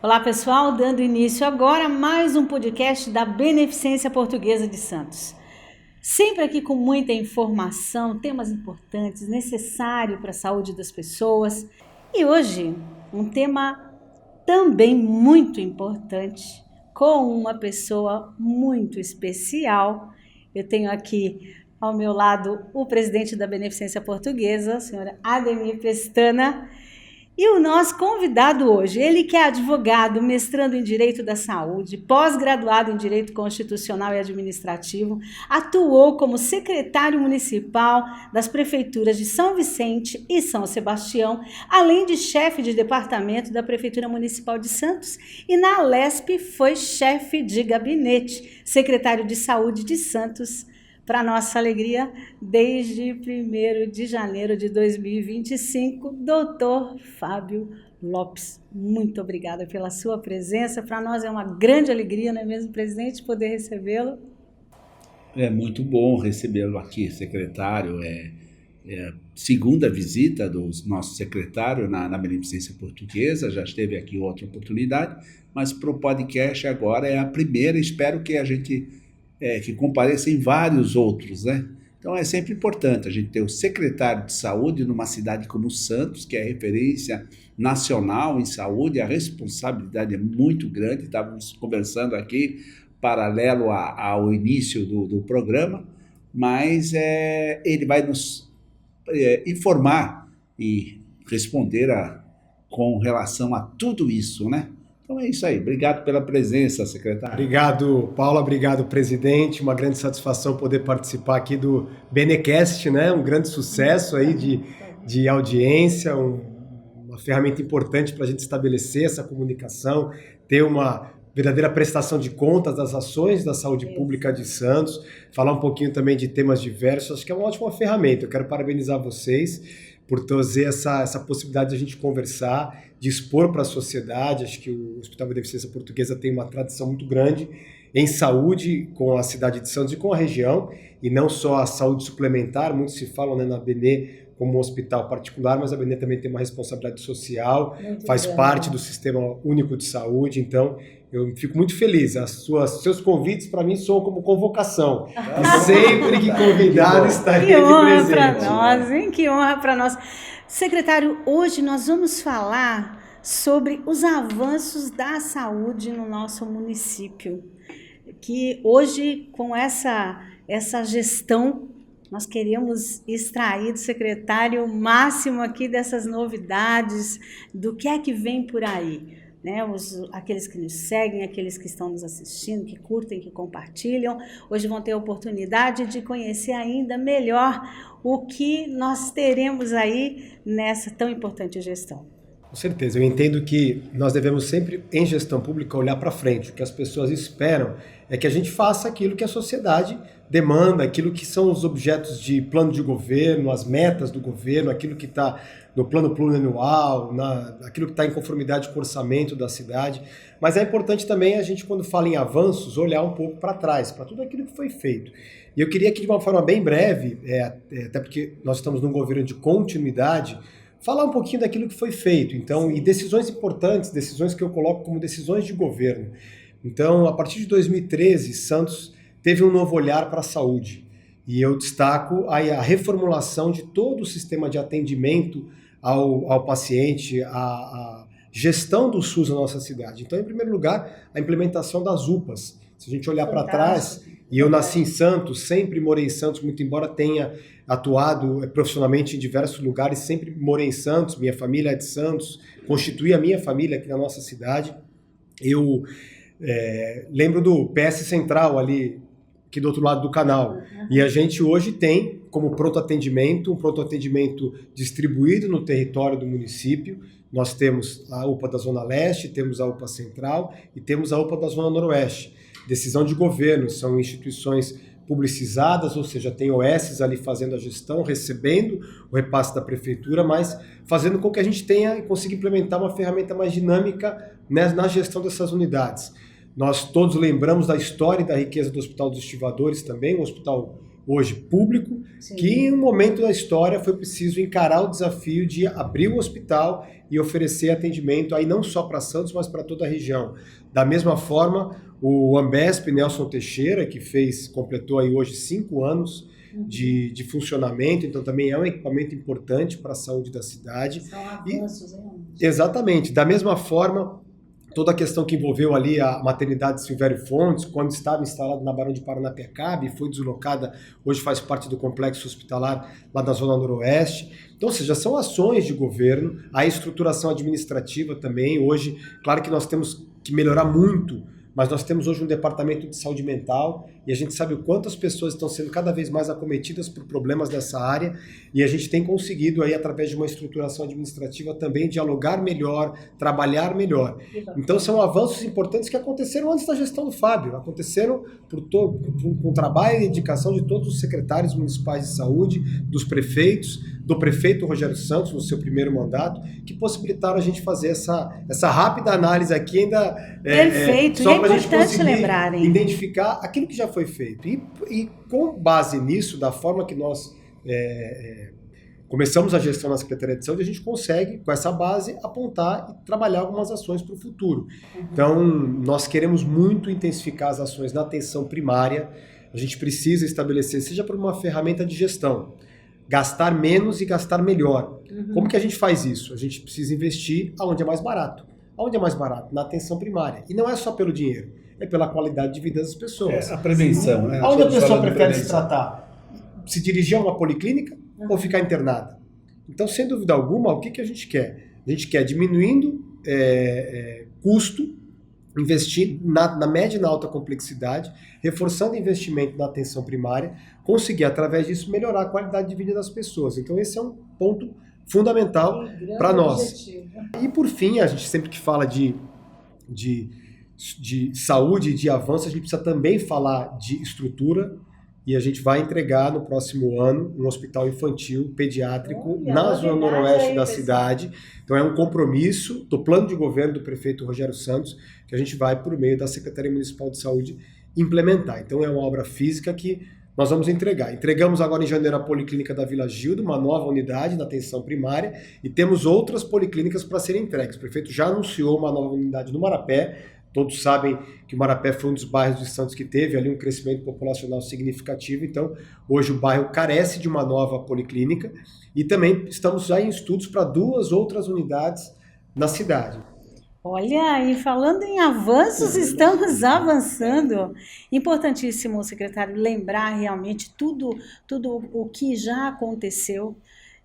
Olá pessoal, dando início agora a mais um podcast da Beneficência Portuguesa de Santos. Sempre aqui com muita informação, temas importantes, necessários para a saúde das pessoas. E hoje, um tema também muito importante, com uma pessoa muito especial. Eu tenho aqui ao meu lado o presidente da Beneficência Portuguesa, a senhora Ademir Pestana. E o nosso convidado hoje, ele que é advogado, mestrando em Direito da Saúde, pós-graduado em Direito Constitucional e Administrativo, atuou como secretário municipal das prefeituras de São Vicente e São Sebastião, além de chefe de departamento da Prefeitura Municipal de Santos, e na Alesp foi chefe de gabinete, secretário de Saúde de Santos. Para nossa alegria, desde 1º de janeiro de 2025, doutor Fábio Lopes. Muito obrigada pela sua presença. Para nós é uma grande alegria, não é mesmo, presidente, poder recebê-lo? É muito bom recebê-lo aqui, secretário. É a segunda visita do nosso secretário na Beneficência Portuguesa, já esteve aqui outra oportunidade, mas para o podcast agora é a primeira. Espero que a gente... que compareça em vários outros, né? Então é sempre importante a gente ter o secretário de saúde numa cidade como Santos, que é referência nacional em saúde, a responsabilidade é muito grande. Estávamos conversando aqui, paralelo ao início do programa, mas ele vai nos informar e responder com relação a tudo isso, né? Então é isso aí. Obrigado pela presença, secretário. Obrigado, Paula. Obrigado, presidente. Uma grande satisfação poder participar aqui do Benecast, né? Um grande sucesso aí de audiência, uma ferramenta importante para a gente estabelecer essa comunicação, ter uma verdadeira prestação de contas das ações da saúde pública de Santos, falar um pouquinho também de temas diversos. Acho que é uma ótima ferramenta. Eu quero parabenizar vocês por trazer essa possibilidade de a gente conversar, de expor para a sociedade. Acho que o Hospital Beneficência Portuguesa tem uma tradição muito grande em saúde com a cidade de Santos e com a região, e não só a saúde suplementar. Muitos se falam, né, na Benê como um hospital particular, mas a Benê também tem uma responsabilidade social, faz parte do Sistema Único de Saúde. Então, eu fico muito feliz. Seus convites, para mim, soam como convocação. E sempre que convidado, estarei aqui presente. Que honra para nós, hein? Que honra para nós. Secretário, hoje nós vamos falar sobre os avanços da saúde no nosso município. Que hoje, com essa gestão, nós queremos extrair do secretário o máximo aqui dessas novidades, do que é que vem por aí. Né, aqueles que nos seguem, aqueles que estão nos assistindo, que curtem, que compartilham, hoje vão ter a oportunidade de conhecer ainda melhor o que nós teremos aí nessa tão importante gestão. Com certeza, eu entendo que nós devemos sempre, em gestão pública, olhar para frente. O que as pessoas esperam é que a gente faça aquilo que a sociedade demanda, aquilo que são os objetos de plano de governo, as metas do governo, aquilo que está no plano plurianual, aquilo que está em conformidade com o orçamento da cidade. Mas é importante também a gente, quando fala em avanços, olhar um pouco para trás, para tudo aquilo que foi feito. E eu queria que, de uma forma bem breve, até porque nós estamos num governo de continuidade, falar um pouquinho daquilo que foi feito. Então, e decisões importantes, decisões que eu coloco como decisões de governo. Então, a partir de 2013, Santos teve um novo olhar para a saúde. E eu destaco a reformulação de todo o sistema de atendimento ao paciente, a gestão do SUS na nossa cidade. Então, em primeiro lugar, a implementação das UPAs. Se a gente olhar para trás, e eu nasci em Santos, sempre morei em Santos, muito embora tenha atuado profissionalmente em diversos lugares, sempre morei em Santos, minha família é de Santos, constituí a minha família aqui na nossa cidade. Eu lembro do PS Central ali, aqui do outro lado do canal. E a gente hoje tem como pronto atendimento, um pronto atendimento distribuído no território do município. Nós temos a UPA da Zona Leste, temos a UPA Central e temos a UPA da Zona Noroeste. Decisão de governo, são instituições publicizadas, ou seja, tem OSs ali fazendo a gestão, recebendo o repasse da prefeitura, mas fazendo com que a gente tenha e consiga implementar uma ferramenta mais dinâmica, né, na gestão dessas unidades. Nós todos lembramos da história e da riqueza do Hospital dos Estivadores também, um hospital hoje público, Sim. que em um momento da história foi preciso encarar o desafio de abrir o hospital e oferecer atendimento aí não só para Santos, mas para toda a região. Da mesma forma, o Ambesp Nelson Teixeira, que completou aí hoje 5 anos de funcionamento, então também é um equipamento importante para a saúde da cidade. São avanços, hein? Exatamente. Da mesma forma, toda a questão que envolveu ali a maternidade Silvério Fontes, quando estava instalada na Barão de Paranapiacaba e foi deslocada, hoje faz parte do complexo hospitalar lá da Zona Noroeste. Então, ou seja, são ações de governo, a estruturação administrativa também. Hoje, claro que nós temos que melhorar muito, mas nós temos hoje um departamento de saúde mental e a gente sabe o quanto as pessoas estão sendo cada vez mais acometidas por problemas dessa área e a gente tem conseguido aí, através de uma estruturação administrativa também, dialogar melhor, trabalhar melhor. Então são avanços importantes que aconteceram antes da gestão do Fábio, aconteceram com o trabalho e dedicação de todos os secretários municipais de saúde, dos prefeitos, do prefeito Rogério Santos, no seu primeiro mandato, que possibilitaram a gente fazer essa rápida análise aqui ainda. Perfeito, Só e é para a gente importante conseguir lembrarem. identificar aquilo que já foi feito. E com base nisso, da forma que nós começamos a gestão na Secretaria de Saúde, a gente consegue, com essa base, apontar e trabalhar algumas ações para o futuro. Então, nós queremos muito intensificar as ações na atenção primária. A gente precisa estabelecer, seja por uma ferramenta de gestão, gastar menos e gastar melhor. Como que a gente faz isso? A gente precisa investir onde é mais barato. Onde é mais barato? Na atenção primária. E não é só pelo dinheiro, é pela qualidade de vida das pessoas. A prevenção, né? Onde a pessoa prefere se tratar? Se dirigir a uma policlínica ou ficar internada? Então, sem dúvida alguma, o que a gente quer? A gente quer diminuindo custo, investir na média e na alta complexidade, reforçando investimento na atenção primária, conseguir, através disso, melhorar a qualidade de vida das pessoas. Então, esse é um ponto fundamental para nós. Objetivo. E, por fim, a gente sempre que fala de saúde e de avanço, a gente precisa também falar de estrutura, e a gente vai entregar no próximo ano um hospital infantil pediátrico na Zona Noroeste da cidade. Então é um compromisso do plano de governo do prefeito Rogério Santos, que a gente vai, por meio da Secretaria Municipal de Saúde, implementar. Então é uma obra física que nós vamos entregar. Entregamos agora em janeiro a Policlínica da Vila Gilda, uma nova unidade na atenção primária, e temos outras policlínicas para serem entregues. O prefeito já anunciou uma nova unidade no Marapé. Todos sabem que o Marapé foi um dos bairros de Santos que teve ali um crescimento populacional significativo, então hoje o bairro carece de uma nova policlínica e também estamos já em estudos para 2 outras unidades na cidade. Olha, e falando em avanços, estamos avançando. Importantíssimo, secretário, lembrar realmente tudo o que já aconteceu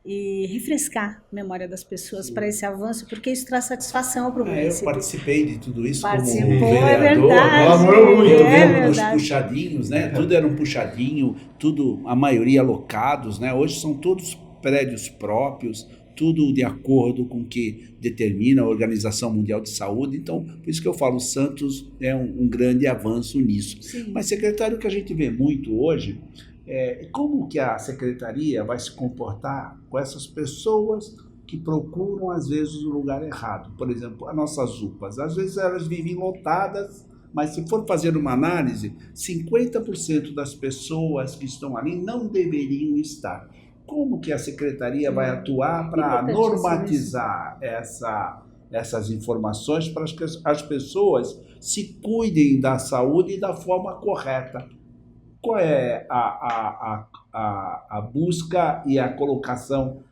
e refrescar a memória das pessoas para esse avanço, porque isso traz satisfação para o município. Eu participei de tudo isso Participou, como vereador. é verdade. Colaborou muito, Dos puxadinhos, né? Tudo era um puxadinho, tudo, a maioria alocados, né? Hoje são todos prédios próprios, tudo de acordo com o que determina a Organização Mundial de Saúde. Então, por isso que eu falo, o Santos é um grande avanço nisso. Sim. Mas, secretário, o que a gente vê muito hoje como que a secretaria vai se comportar com essas pessoas que procuram, às vezes, o lugar errado. Por exemplo, as nossas UPAs. Às vezes elas vivem lotadas, mas se for fazer uma análise, 50% das pessoas que estão ali não deveriam estar. Como que a secretaria vai atuar para normatizar essas informações para que as pessoas se cuidem da saúde da forma correta? Qual é a busca e a colocação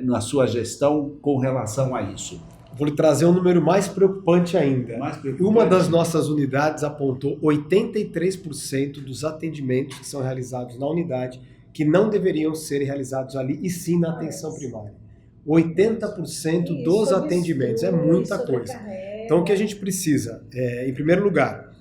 na sua gestão com relação a isso? Vou lhe trazer um número mais preocupante ainda. Uma das nossas unidades apontou 83% dos atendimentos que são realizados na unidade que não deveriam ser realizados ali, e sim na atenção primária. 80% dos atendimentos, é muita coisa. Então o que a gente precisa, em primeiro lugar,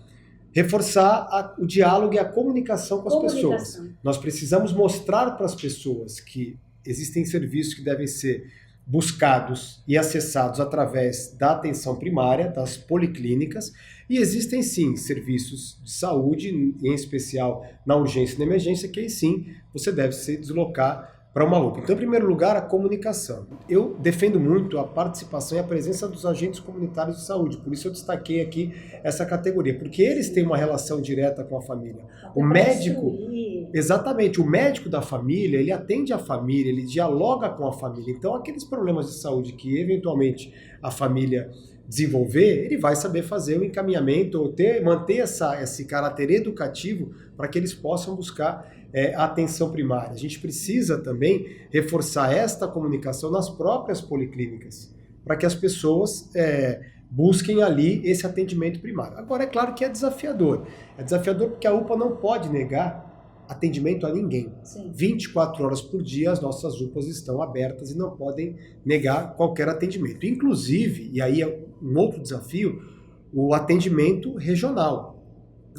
reforçar o diálogo e a comunicação com as pessoas. Nós precisamos mostrar para as pessoas que existem serviços que devem ser buscados e acessados através da atenção primária, das policlínicas, e existem sim serviços de saúde, em especial na urgência e na emergência, que aí sim você deve se deslocar para uma UPA. Então, em primeiro lugar, a comunicação. Eu defendo muito a participação e a presença dos agentes comunitários de saúde, por isso eu destaquei aqui essa categoria, porque eles têm uma relação direta com a família. O médico, exatamente, o médico da família, ele atende a família, ele dialoga com a família. Então, aqueles problemas de saúde que eventualmente a família desenvolver, ele vai saber fazer o encaminhamento ou manter esse caráter educativo para que eles possam buscar a atenção primária. A gente precisa também reforçar esta comunicação nas próprias policlínicas, para que as pessoas busquem ali esse atendimento primário. Agora, é claro que é desafiador. É desafiador porque a UPA não pode negar atendimento a ninguém. Sim. 24 horas por dia as nossas UPAs estão abertas e não podem negar qualquer atendimento. Inclusive, e aí é um outro desafio, o atendimento regional.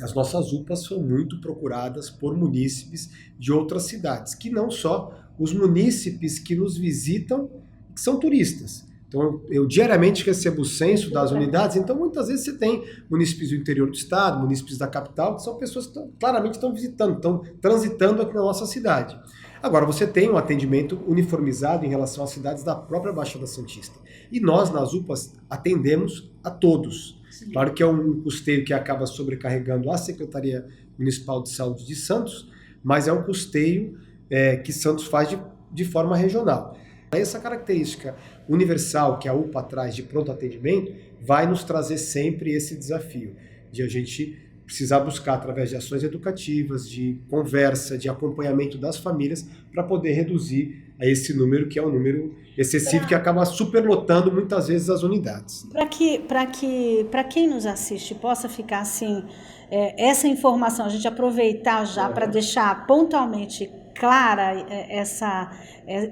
As nossas UPAs são muito procuradas por munícipes de outras cidades, que não só os munícipes que nos visitam, que são turistas. Então, eu diariamente recebo o censo das unidades, então muitas vezes você tem munícipes do interior do estado, munícipes da capital, que são pessoas que claramente estão visitando, estão transitando aqui na nossa cidade. Agora, você tem um atendimento uniformizado em relação às cidades da própria Baixada Santista. E nós, nas UPAs, atendemos a todos. Sim. Claro que é um custeio que acaba sobrecarregando a Secretaria Municipal de Saúde de Santos, mas é um custeio que Santos faz de forma regional. Essa característica universal que a UPA traz de pronto atendimento vai nos trazer sempre esse desafio de a gente precisar buscar através de ações educativas, de conversa, de acompanhamento das famílias para poder reduzir a esse número que é um número excessivo que acaba superlotando muitas vezes as unidades. Para quem nos assiste possa ficar assim, essa informação, a gente aproveitar já para deixar pontualmente clara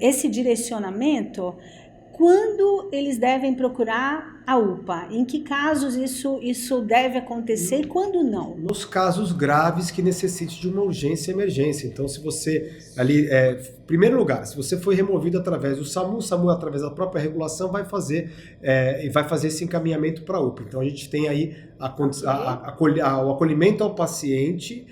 esse direcionamento, quando eles devem procurar a UPA? Em que casos isso deve acontecer e quando não? Nos casos graves que necessitem de uma urgência e emergência. Então, se você ali, em primeiro lugar, se você foi removido através do SAMU, o SAMU, através da própria regulação, vai fazer esse encaminhamento para a UPA. Então, a gente tem aí o acolhimento ao paciente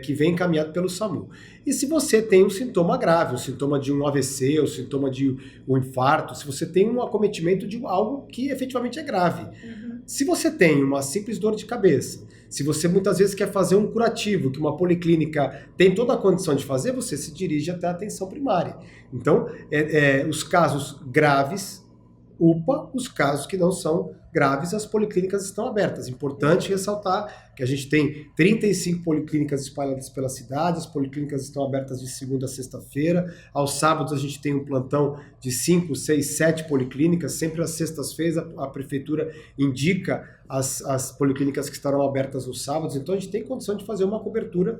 que vem encaminhado pelo SAMU. E se você tem um sintoma grave, o sintoma de um AVC, o sintoma de um infarto, se você tem um acometimento de algo que efetivamente é grave. Uhum. Se você tem uma simples dor de cabeça, se você muitas vezes quer fazer um curativo, que uma policlínica tem toda a condição de fazer, você se dirige até a atenção primária. Então, os casos graves, UPA, os casos que não são graves, as policlínicas estão abertas. Importante ressaltar que a gente tem 35 policlínicas espalhadas pela cidade, as policlínicas estão abertas de segunda a sexta-feira, aos sábados a gente tem um plantão de 5, 6, 7 policlínicas, sempre às sextas-feiras a prefeitura indica as policlínicas que estarão abertas nos sábados, então a gente tem condição de fazer uma cobertura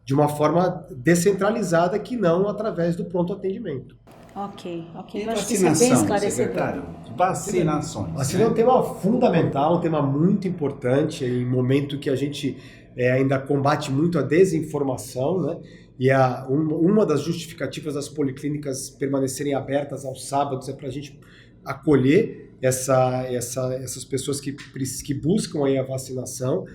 de uma forma descentralizada, que não através do pronto atendimento. Ok. E eu acho que isso é bem esclarecedor. Secretário, vacinações. Vacina é um tema fundamental, um tema muito importante, em momento que a gente ainda combate muito a desinformação, né? E uma das justificativas das policlínicas permanecerem abertas aos sábados é para a gente acolher essas pessoas que buscam aí a vacinação.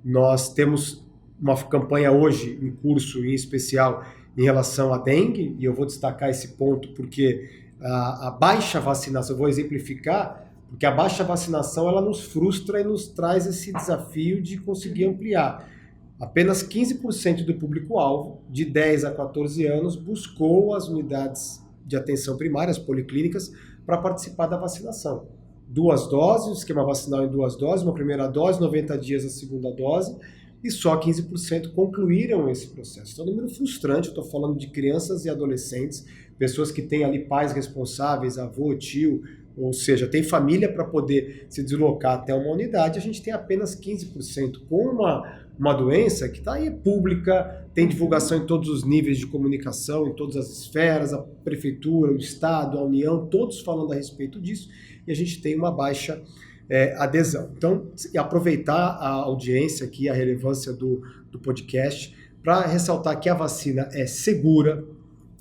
Nós temos uma campanha hoje em curso, em especial, em relação à dengue, e eu vou destacar esse ponto porque a baixa vacinação, eu vou exemplificar, porque a baixa vacinação ela nos frustra e nos traz esse desafio de conseguir ampliar. Apenas 15% do público-alvo, de 10 a 14 anos, buscou as unidades de atenção primária, as policlínicas, para participar da vacinação. 2 doses, o esquema vacinal em 2 doses, uma primeira dose, 90 dias a segunda dose, e só 15% concluíram esse processo. Então é um número frustrante, eu estou falando de crianças e adolescentes, pessoas que têm ali pais responsáveis, avô, tio, ou seja, tem família para poder se deslocar até uma unidade, a gente tem apenas 15%, com uma doença que está aí pública, tem divulgação em todos os níveis de comunicação, em todas as esferas, a prefeitura, o estado, a União, todos falando a respeito disso, e a gente tem uma baixa adesão. Então, aproveitar a audiência aqui, a relevância do podcast, para ressaltar que a vacina é segura,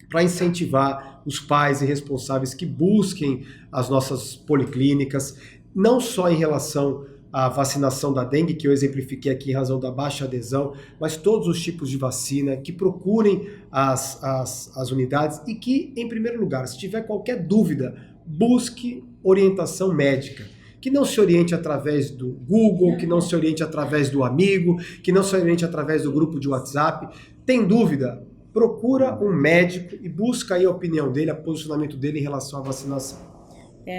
para incentivar os pais e responsáveis que busquem as nossas policlínicas, não só em relação a vacinação da dengue, que eu exemplifiquei aqui em razão da baixa adesão, mas todos os tipos de vacina, que procurem as unidades e que, em primeiro lugar, se tiver qualquer dúvida, busque orientação médica. Que não se oriente através do Google, que não se oriente através do amigo, que não se oriente através do grupo de WhatsApp. Tem dúvida? Procura um médico e busca aí a opinião dele, o posicionamento dele em relação à vacinação.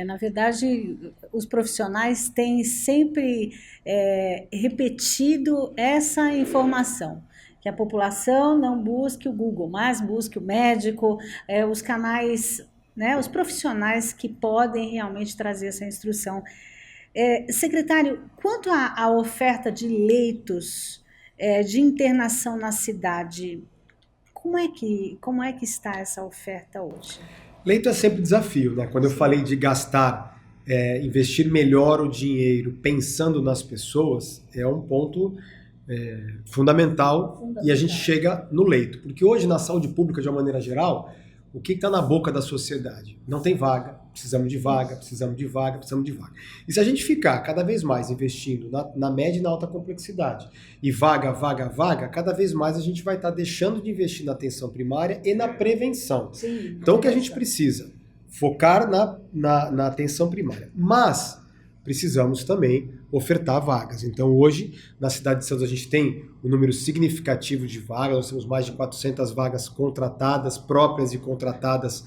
Na verdade, os profissionais têm sempre repetido essa informação, que a população não busque o Google, mas busque o médico, os canais, né, os profissionais que podem realmente trazer essa instrução. Secretário, quanto à oferta de leitos de internação na cidade, como é que está essa oferta hoje? Leito é sempre desafio, né? Quando eu falei de gastar, investir melhor o dinheiro pensando nas pessoas, é um ponto fundamental e a gente chega no leito. Porque hoje na saúde pública, de uma maneira geral, o que está na boca da sociedade? Não tem vaga, precisamos de vaga, precisamos de vaga, precisamos de vaga. E se a gente ficar cada vez mais investindo na média e na alta complexidade, e vaga, cada vez mais a gente vai estar deixando de investir na atenção primária e na prevenção. Sim, então o que a gente precisa? Focar na atenção primária. Mas precisamos também ofertar vagas. Então hoje, na cidade de Santos, a gente tem um número significativo de vagas, nós temos mais de 400 vagas contratadas, próprias e contratadas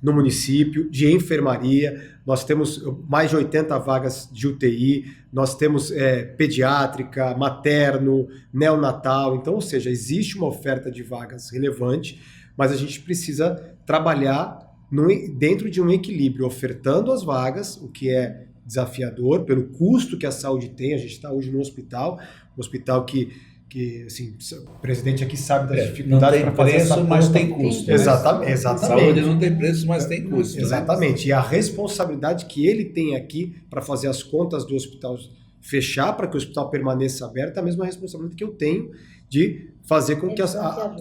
no município, de enfermaria, nós temos mais de 80 vagas de UTI, nós temos pediátrica, materno, neonatal, então, ou seja, existe uma oferta de vagas relevante, mas a gente precisa trabalhar dentro de um equilíbrio, ofertando as vagas, o que é desafiador pelo custo que a saúde tem. A gente está hoje no hospital, um hospital que assim, o presidente aqui sabe das dificuldades para fazer essa conta. Mas tem custo. Exatamente. Saúde não tem preço, mas tem custo. Exatamente. Né? E a responsabilidade que ele tem aqui para fazer as contas do hospital fechar, para que o hospital permaneça aberto, é a mesma responsabilidade que eu tenho de fazer com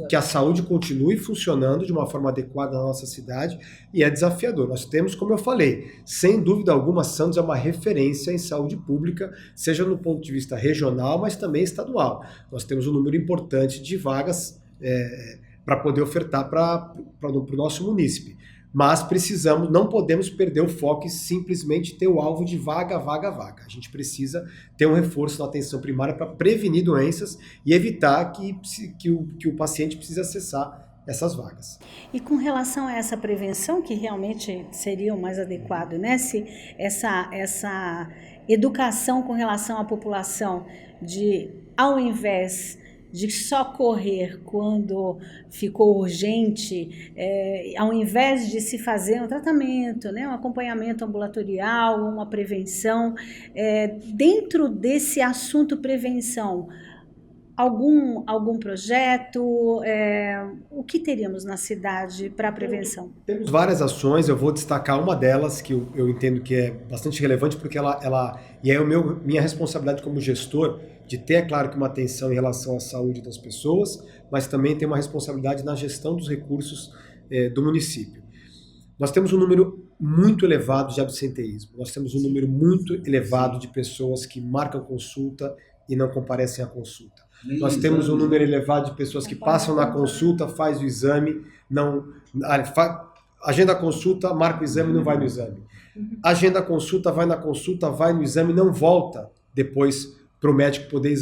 que a saúde continue funcionando de uma forma adequada na nossa cidade, e é desafiador. Nós temos, como eu falei, sem dúvida alguma, Santos é uma referência em saúde pública, seja no ponto de vista regional, mas também estadual. Nós temos um número importante de vagas para poder ofertar para o nosso munícipe. Mas não podemos perder o foco e simplesmente ter o alvo de vaga. A gente precisa ter um reforço na atenção primária para prevenir doenças e evitar que o paciente precise acessar essas vagas. E com relação a essa prevenção, que realmente seria o mais adequado, né? Se essa educação com relação à população de, ao invés de socorrer quando ficou urgente, ao invés de se fazer um tratamento, né, um acompanhamento ambulatorial, uma prevenção, dentro desse assunto prevenção, algum projeto, o que teríamos na cidade para a prevenção? Temos várias ações, eu vou destacar uma delas que eu entendo que é bastante relevante, porque e é minha responsabilidade como gestor de ter, é claro, que uma atenção em relação à saúde das pessoas, mas também tem uma responsabilidade na gestão dos recursos do município. Nós temos um número muito elevado de absenteísmo, nós temos um número muito elevado de pessoas que marcam consulta e não comparecem à consulta. Nós temos um número elevado de pessoas que passam na consulta, faz o exame, agenda a consulta, marca o exame e não vai no exame. Agenda a consulta, vai na consulta, vai no exame e não volta depois para o médico poder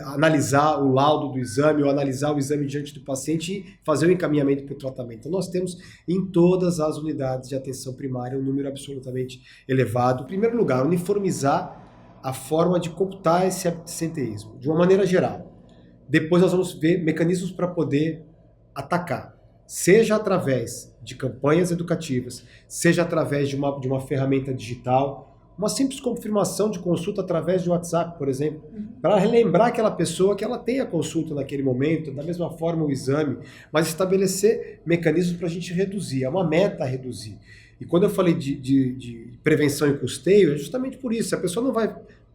analisar o laudo do exame ou analisar o exame diante do paciente e fazer o encaminhamento para o tratamento. Então nós temos em todas as unidades de atenção primária um número absolutamente elevado. Em primeiro lugar, uniformizar a forma de computar esse absenteísmo, de uma maneira geral. Depois nós vamos ver mecanismos para poder atacar, seja através de campanhas educativas, seja através de uma ferramenta digital, uma simples confirmação de consulta através de WhatsApp, por exemplo, para relembrar aquela pessoa que ela tem a consulta naquele momento, da mesma forma o exame, mas estabelecer mecanismos para a gente reduzir, é uma meta a reduzir. E quando eu falei de prevenção e custeio, é justamente por isso. Se a pessoa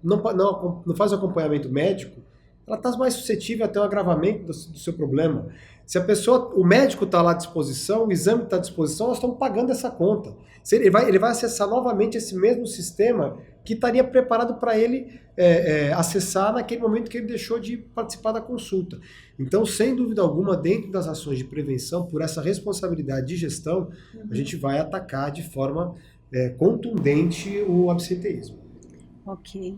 não faz acompanhamento médico, ela está mais suscetível a ter um agravamento do seu problema. Se o médico está lá à disposição, o exame está à disposição, nós estamos pagando essa conta. Ele vai acessar novamente esse mesmo sistema que estaria preparado para ele acessar naquele momento que ele deixou de participar da consulta. Então, sem dúvida alguma, dentro das ações de prevenção, por essa responsabilidade de gestão, a gente vai atacar de forma contundente o absenteísmo. Ok.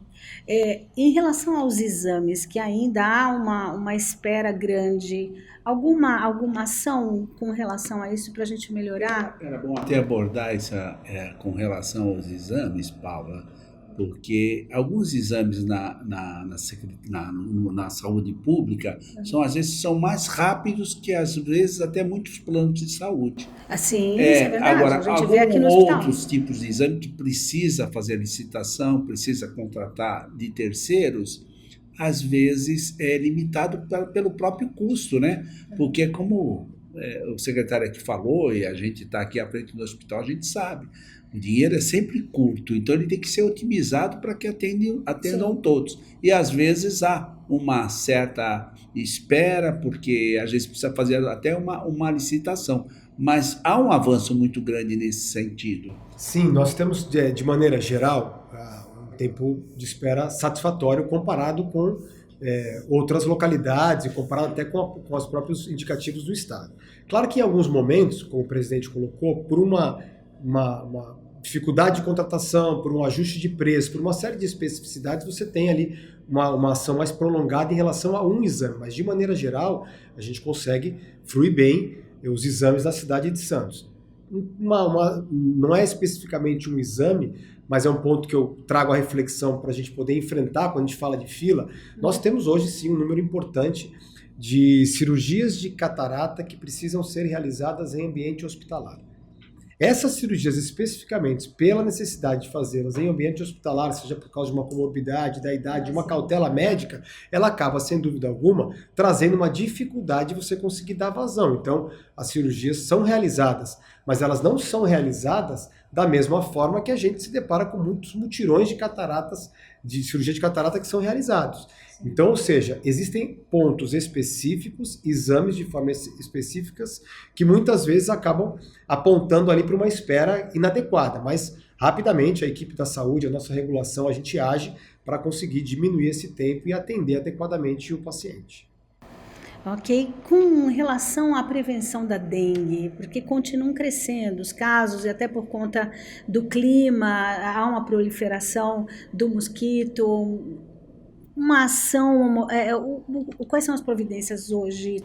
Em relação aos exames, que ainda há uma espera grande, alguma ação com relação a isso para a gente melhorar? Era bom até abordar com relação aos exames, Paula, porque alguns exames na saúde pública às vezes são mais rápidos que às vezes até muitos planos de saúde. Assim, isso é verdade. Agora, a gente vê aqui no alguns hospital. outros tipos de exame que precisa fazer licitação, precisa contratar de terceiros, às vezes é limitado pelo próprio custo, né? Porque como o secretário aqui falou, e a gente está aqui à frente do hospital, a gente sabe, o dinheiro é sempre curto, então ele tem que ser otimizado para que atendam todos. E às vezes há uma certa espera, porque às vezes precisa fazer até uma licitação, mas há um avanço muito grande nesse sentido. Sim, nós temos, de maneira geral, um tempo de espera satisfatório comparado com outras localidades e comparado até com os próprios indicativos do Estado. Claro que em alguns momentos, como o presidente colocou, por uma dificuldade de contratação, por um ajuste de preço, por uma série de especificidades, você tem ali uma ação mais prolongada em relação a um exame. Mas, de maneira geral, a gente consegue fruir bem os exames da cidade de Santos. Não é especificamente um exame, mas é um ponto que eu trago à reflexão para a gente poder enfrentar quando a gente fala de fila. Nós temos hoje, sim, um número importante de cirurgias de catarata que precisam ser realizadas em ambiente hospitalar. Essas cirurgias, especificamente, pela necessidade de fazê-las em ambiente hospitalar, seja por causa de uma comorbidade, da idade, de uma cautela médica, ela acaba, sem dúvida alguma, trazendo uma dificuldade de você conseguir dar vazão. Então, as cirurgias são realizadas, mas elas não são realizadas da mesma forma que a gente se depara com muitos mutirões de cirurgia de catarata que são realizados. Então, ou seja, existem pontos específicos, exames de formas específicas, que muitas vezes acabam apontando ali para uma espera inadequada, mas rapidamente a equipe da saúde, a nossa regulação, a gente age para conseguir diminuir esse tempo e atender adequadamente o paciente. Ok, com relação à prevenção da dengue, porque continuam crescendo os casos e até por conta do clima, há uma proliferação do mosquito, uma ação, quais são as providências hoje?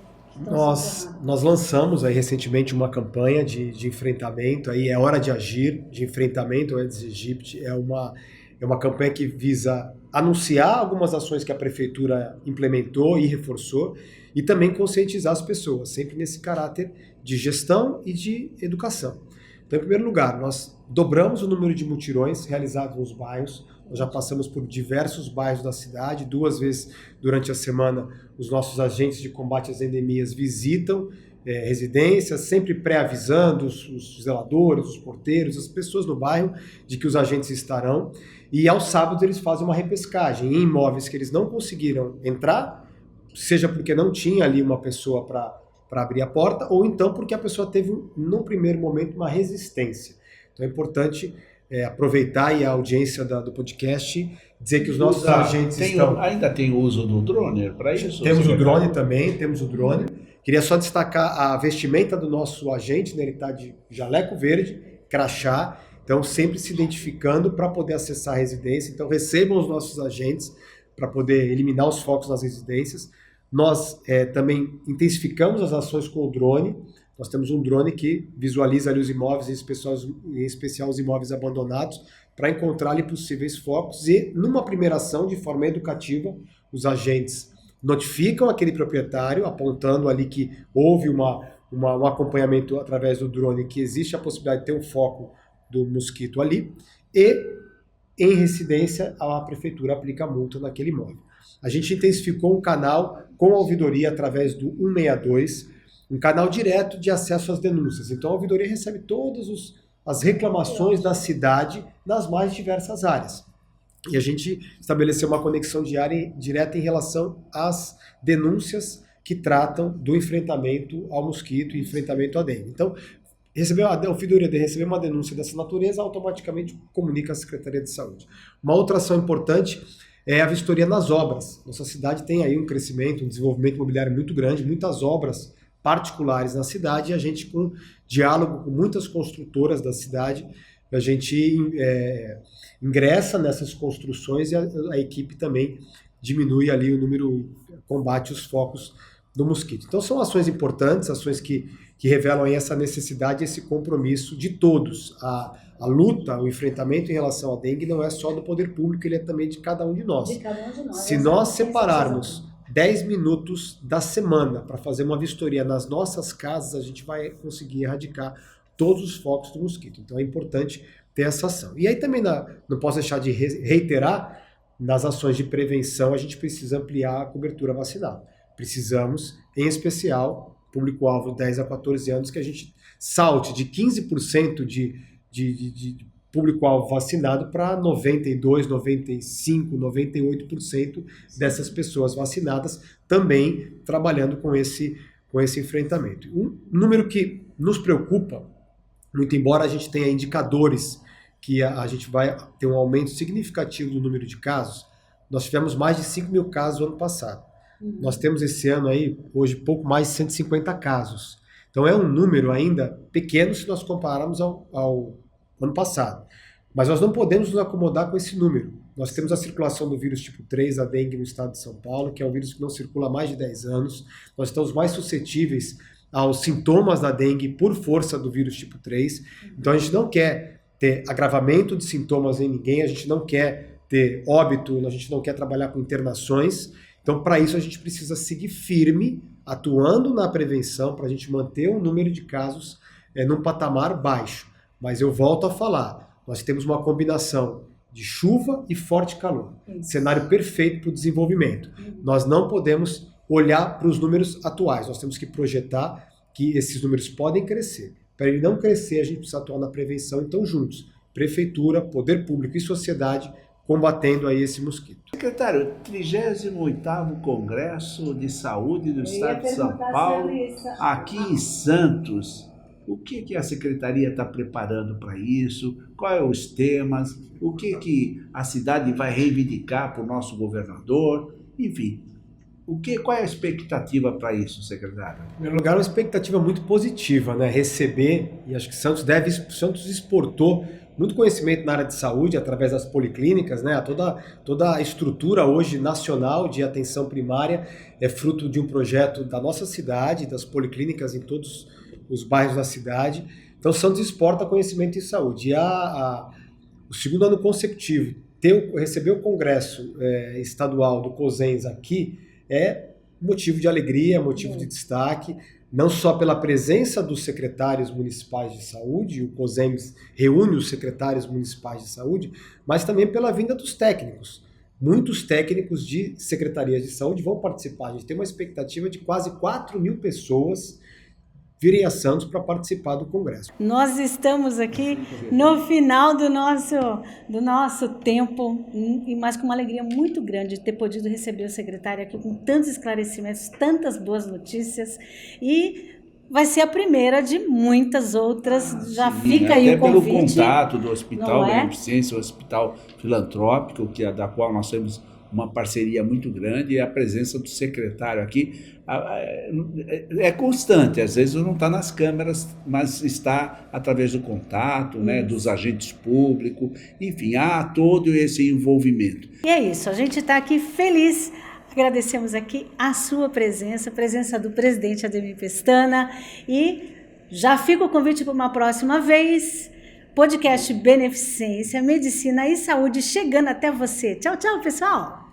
Nós lançamos aí recentemente uma campanha de enfrentamento, aí é hora de agir, de enfrentamento ao Aedes aegypti, é uma campanha que visa anunciar algumas ações que a prefeitura implementou e reforçou, e também conscientizar as pessoas, sempre nesse caráter de gestão e de educação. Então, em primeiro lugar, nós dobramos o número de mutirões realizados nos bairros. Nós já passamos por diversos bairros da cidade, 2 vezes durante a semana os nossos agentes de combate às endemias visitam residências, sempre pré-avisando os zeladores, os porteiros, as pessoas no bairro de que os agentes estarão. E aos sábados eles fazem uma repescagem em imóveis que eles não conseguiram entrar, seja porque não tinha ali uma pessoa para abrir a porta, ou então porque a pessoa teve, no primeiro momento, uma resistência. Então é importante aproveitar aí a audiência do podcast, dizer que os nossos agentes ainda tem o uso do drone para isso? Temos o drone também, temos o drone. Queria só destacar a vestimenta do nosso agente, né? Ele está de jaleco verde, crachá, então sempre se identificando para poder acessar a residência. Então recebam os nossos agentes para poder eliminar os focos nas residências. Nós também intensificamos as ações com o drone. Nós temos um drone que visualiza ali os imóveis, em especial os imóveis abandonados, para encontrar ali possíveis focos e, numa primeira ação, de forma educativa, os agentes notificam aquele proprietário, apontando ali que houve um acompanhamento através do drone, que existe a possibilidade de ter um foco do mosquito ali, e, em residência, a prefeitura aplica a multa naquele imóvel. A gente intensificou um canal com a ouvidoria através do 162, um canal direto de acesso às denúncias. Então a ouvidoria recebe todas as reclamações da cidade nas mais diversas áreas. E a gente estabeleceu uma conexão direta em relação às denúncias que tratam do enfrentamento ao mosquito e enfrentamento à dengue. Então, A ouvidoria de receber uma denúncia dessa natureza, automaticamente comunica à Secretaria de Saúde. Uma outra ação importante é a vistoria nas obras. Nossa cidade tem aí um crescimento, um desenvolvimento imobiliário muito grande, muitas obras particulares na cidade, e a gente, com diálogo com muitas construtoras da cidade, a gente ingressa nessas construções e a equipe também diminui ali o número, combate os focos do mosquito. Então são ações importantes, ações que revelam aí essa necessidade, esse compromisso de todos. A luta, o enfrentamento em relação à dengue não é só do poder público, ele é também de cada um de nós. De cada um de nós. Se nós separarmos 10 minutos da semana para fazer uma vistoria nas nossas casas, a gente vai conseguir erradicar todos os focos do mosquito. Então é importante ter essa ação. E aí também não posso deixar de reiterar, nas ações de prevenção a gente precisa ampliar a cobertura vacinal. Precisamos, em especial, público-alvo 10 a 14 anos, que a gente salte de 15% de público-alvo vacinado para 92%, 95%, 98% dessas pessoas vacinadas, também trabalhando com esse enfrentamento. Um número que nos preocupa, muito embora a gente tenha indicadores que a gente vai ter um aumento significativo do número de casos, nós tivemos mais de 5 mil casos no ano passado. Nós temos esse ano aí, hoje, pouco mais de 150 casos. Então é um número ainda pequeno se nós compararmos ao ano passado. Mas nós não podemos nos acomodar com esse número. Nós temos a circulação do vírus tipo 3, a dengue, no estado de São Paulo, que é um vírus que não circula há mais de 10 anos. Nós estamos mais suscetíveis aos sintomas da dengue por força do vírus tipo 3. Então a gente não quer ter agravamento de sintomas em ninguém, a gente não quer ter óbito, a gente não quer trabalhar com internações. Então, para isso, a gente precisa seguir firme, atuando na prevenção, para a gente manter o número de casos num patamar baixo. Mas eu volto a falar, nós temos uma combinação de chuva e forte calor. Cenário perfeito para o desenvolvimento. Nós não podemos olhar para os números atuais, nós temos que projetar que esses números podem crescer. Para ele não crescer, a gente precisa atuar na prevenção, então juntos, prefeitura, poder público e sociedade, combatendo aí esse mosquito. Secretário, 38º Congresso de Saúde do Estado de São Paulo, aqui em Santos. O que a Secretaria está preparando para isso? Quais são os temas? O que a cidade vai reivindicar para o nosso governador? Enfim, qual é a expectativa para isso, secretário? Em primeiro lugar, uma expectativa muito positiva, né? Receber, e acho que Santos exportou muito conhecimento na área de saúde através das policlínicas, né? Toda a estrutura hoje nacional de atenção primária é fruto de um projeto da nossa cidade, das policlínicas em todos os bairros da cidade. Então, Santos exporta conhecimento em saúde. E o segundo ano consecutivo, receber o congresso estadual do COSENS aqui é motivo de alegria, motivo de destaque, não só pela presença dos secretários municipais de saúde, o COSENS reúne os secretários municipais de saúde, mas também pela vinda dos técnicos. Muitos técnicos de secretarias de saúde vão participar. A gente tem uma expectativa de quase 4 mil pessoas virem a Santos para participar do Congresso. Nós estamos aqui no final do nosso tempo, mas com uma alegria muito grande de ter podido receber o secretário aqui com tantos esclarecimentos, tantas boas notícias, e vai ser a primeira de muitas outras. Já sim, fica aí o convite. Pelo contato do Hospital Beneficência, o Hospital Filantrópico, da qual nós temos uma parceria muito grande, e a presença do secretário aqui é constante. Às vezes não está nas câmeras, mas está através do contato, né, dos agentes públicos, enfim, há todo esse envolvimento. E é isso, a gente está aqui feliz. Agradecemos aqui a sua presença, a presença do presidente Ademir Pestana, e já fica o convite para uma próxima vez. Podcast Beneficência, Medicina e Saúde chegando até você. Tchau, tchau, pessoal!